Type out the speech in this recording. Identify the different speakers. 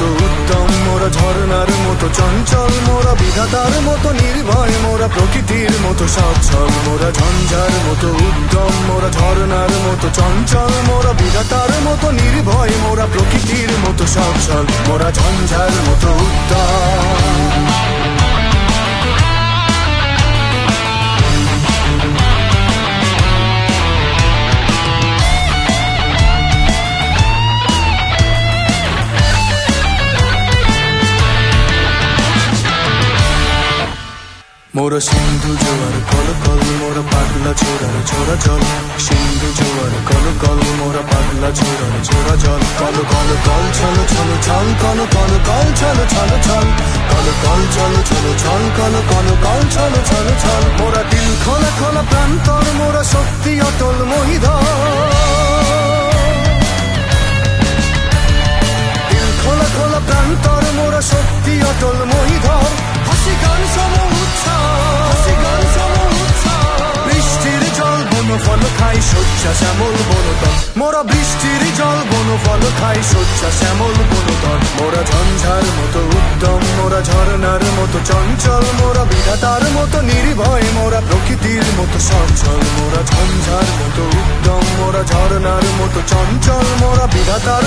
Speaker 1: মতো উদ্যম মোরা, ঝরনার মতো চঞ্চল মোরা, বিধাতার মতো নির্ভয় মোরা, প্রকৃতির মতো সচ্ছল মোরা। ঝঞ্ঝার মতো উদ্যম মোরা, ঝরনার মতো চঞ্চল মোরা, বিধাতার মতো নির্ভয় মোরা, প্রকৃতির মতো সচ্ছল মোরা। ঝঞ্ঝার মতো উদ্যম। মোরা সিন্ধু জোয়ার কল কল মোরা, পাগলা ছোড়ার ছোড়া জল। সিন্ধু জোয়ার কল কল মোরা, পাগলা ছোড়ার ছোড়া জল। কল কল কল ছলো ছলো ছল, কল কল কল ছলো ছলো ছল, কল কল চলো ছলো ছল, কল কল কল ছলো ছলো ছল। মোরা দিল খোলা খোলা প্রান্তর মোরা, শক্তি অটল মহিধর। দিল খোলা খোলা প্রান্তর মোরা, শক্তি অটল মহিধর। হাসি গান সম বৃষ্টির জল বনফল খাই, শয্যা শ্যামল বনতল মোরা। বৃষ্টির জল বনফল খাই, শয্যা শ্যামল বনতল মোরা। ঝঞ্ঝার মতো উদ্যম মোরা, ঝরনার মতো চঞ্চল মোরা, বিধাতার মতো নির্ভয় মোরা, প্রকৃতির মতো সচ্ছল মোরা। ঝঞ্ঝার মতো উদ্যম মোরা, ঝরনার মতো চঞ্চল মোরা, বিধাতার